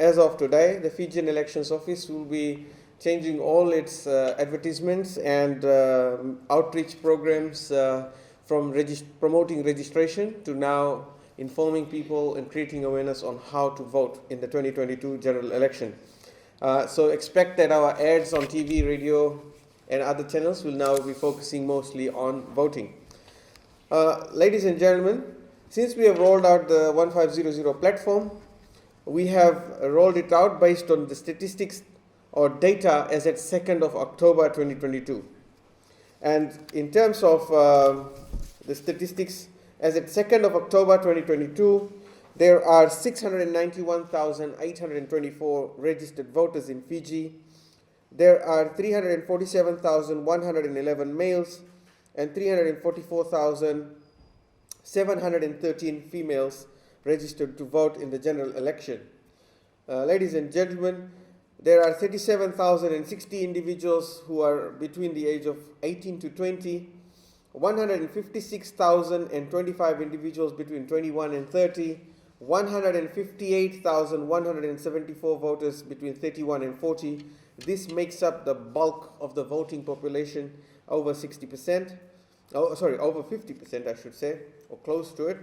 as of today, the Fijian Elections Office will be changing all its advertisements and outreach programs from promoting registration to now informing people and creating awareness on how to vote in the 2022 general election. So expect that our ads on TV, radio, and other channels will now be focusing mostly on voting. Ladies and gentlemen, since we have rolled out the 1500 platform, we have rolled it out based on the statistics or data as at 2nd of October 2022. And in terms of the statistics, as at 2nd of October 2022, there are 691,824 registered voters in Fiji. There are 347,111 males and 344,713 females registered to vote in the general election. Ladies and gentlemen, there are 37,060 individuals who are between the age of 18 to 20, 156,025 individuals between 21 and 30, 158,174 voters between 31 and 40. This makes up the bulk of the voting population, over 60%. Over 50%, I should say, or close to it.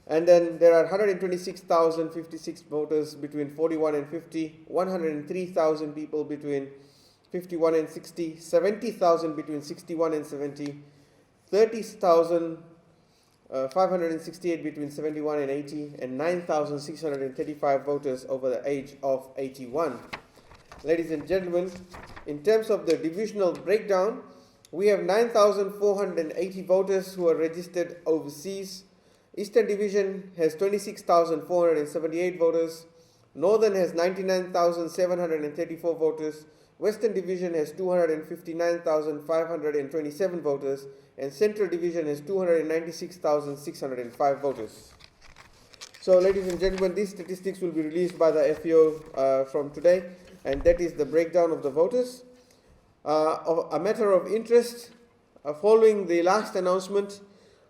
And then there are 126,056 voters between 41 and 50, 103,000 people between 51 and 60, 70,000 between 61 and 70, 30,568 between 71 and 80, and 9,635 voters over the age of 81. Ladies and gentlemen, in terms of the divisional breakdown, we have 9,480 voters who are registered overseas. Eastern Division has 26,478 voters. Northern has 99,734 voters. Western Division has 259,527 voters. And Central Division has 296,605 voters. So, ladies and gentlemen, these statistics will be released by the FEO from today, and that is the breakdown of the voters. A matter of interest, following the last announcement,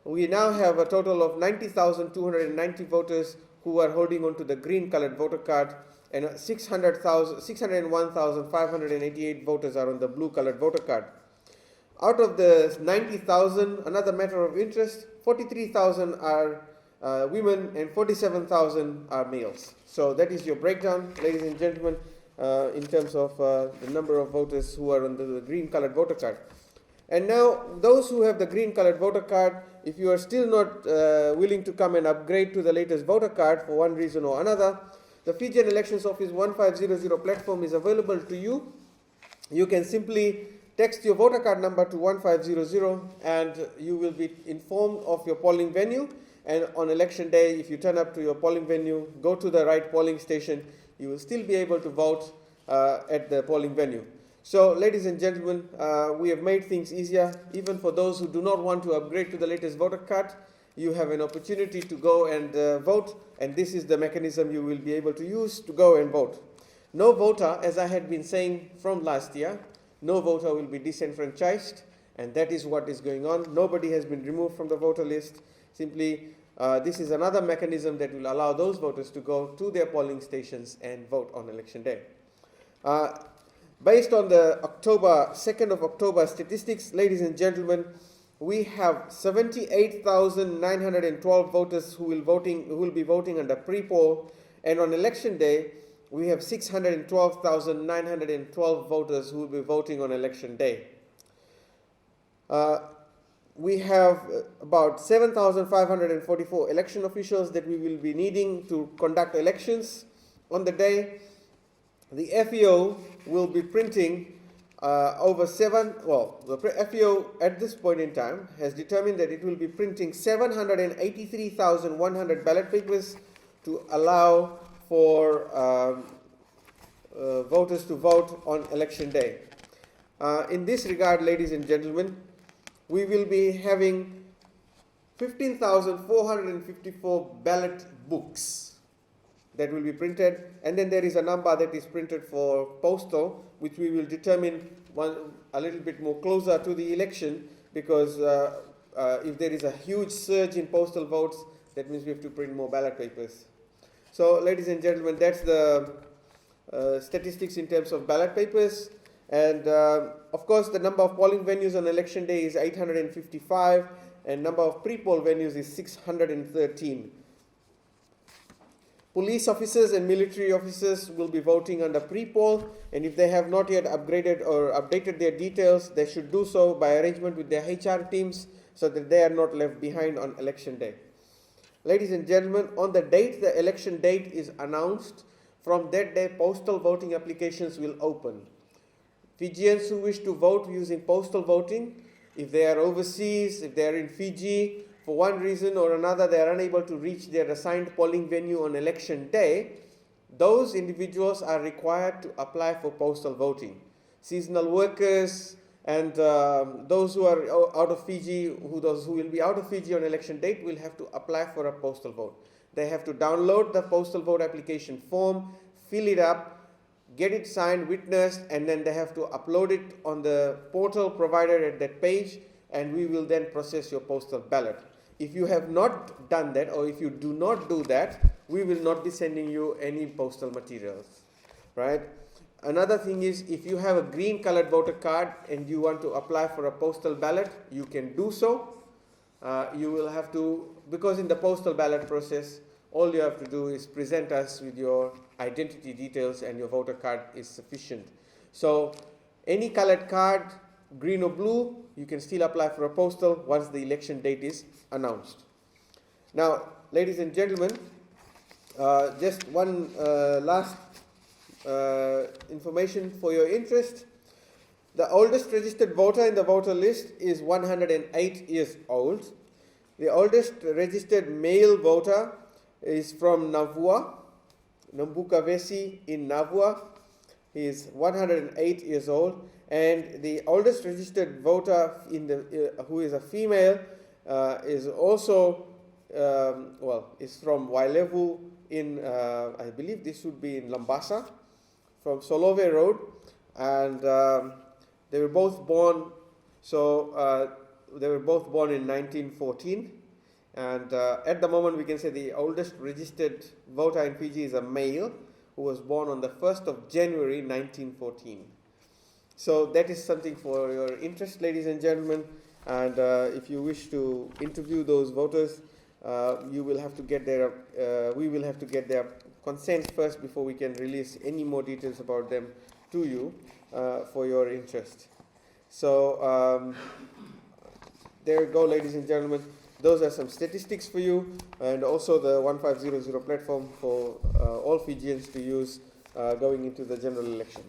we now have a total of 90,290 voters who are holding on to the green colored voter card, and 601,588 voters are on the blue colored voter card. Out of the 90,000, another matter of interest, 43,000 are women and 47,000 are males. So that is your breakdown, ladies and gentlemen, in terms of the number of voters who are on the green colored voter card. And now, those who have the green colored voter card, if you are still not willing to come and upgrade to the latest voter card for one reason or another, the Fijian Elections Office 1500 platform is available to you. You can simply text your voter card number to 1500 and you will be informed of your polling venue. And on election day, if you turn up to your polling venue, go to the right polling station, you will still be able to vote at the polling venue. So, ladies and gentlemen, we have made things easier. Even for those who do not want to upgrade to the latest voter card, you have an opportunity to go and vote, and this is the mechanism you will be able to use to go and vote. No voter, as I had been saying from last year, no voter will be disenfranchised, and that is what is going on. Nobody has been removed from the voter list. Simply, this is another mechanism that will allow those voters to go to their polling stations and vote on election day. Based on the 2nd of October statistics, ladies and gentlemen, we have 78,912 voters who will be voting under pre-poll, and on election day, we have 612,912 voters who will be voting on election day. We have about 7,544 election officials that we will be needing to conduct elections on the day. The FEO will be printing the FEO at this point in time has determined that it will be printing 783,100 ballot papers to allow for voters to vote on election day. In this regard, ladies and gentlemen, we will be having 15,454 ballot books that will be printed, and then there is a number that is printed for postal, which we will determine a little bit more closer to the election, because if there is a huge surge in postal votes, that means we have to print more ballot papers. So, ladies and gentlemen, that's the statistics in terms of ballot papers. And of course, the number of polling venues on election day is 855, and number of pre-poll venues is 613. Police officers and military officers will be voting under pre-poll, and if they have not yet upgraded or updated their details, they should do so by arrangement with their HR teams so that they are not left behind on election day. Ladies and gentlemen, on the date the election date is announced, from that day postal voting applications will open. Fijians who wish to vote using postal voting, if they are overseas, if they are in Fiji, for one reason or another they are unable to reach their assigned polling venue on election day, those individuals are required to apply for postal voting. Seasonal workers and those who are out of Fiji, those who will be out of Fiji on election date will have to apply for a postal vote. They have to download the postal vote application form, fill it up, get it signed, witnessed, and then they have to upload it on the portal provided at that page, and we will then process your postal ballot. If you have not done that, or if you do not do that, we will not be sending you any postal materials, right? Another thing is, if you have a green colored voter card and you want to apply for a postal ballot, you can do so. You will have to, because in the postal ballot process, all you have to do is present us with your identity details and your voter card is sufficient. So any colored card, green or blue, you can still apply for a postal once the election date is announced. Now, ladies and gentlemen, just one last information for your interest. The oldest registered voter in the voter list is 108 years old. The oldest registered male voter is from Navua, Nambukavesi in Navua. He is 108 years old. And the oldest registered voter in the, who is a female is also, is from Wailevu in, I believe this would be in Lambasa, from Solove Road. And they were both born, they were both born in 1914. And at the moment we can say the oldest registered voter in Fiji is a male who was born on the 1st of January 1914. So that is something for your interest, ladies and gentlemen. And if you wish to interview those voters, you will have to get their, we will have to get their consent first before we can release any more details about them to you for your interest. So there you go, ladies and gentlemen. Those are some statistics for you, and also the 1500 platform for all Fijians to use going into the general election.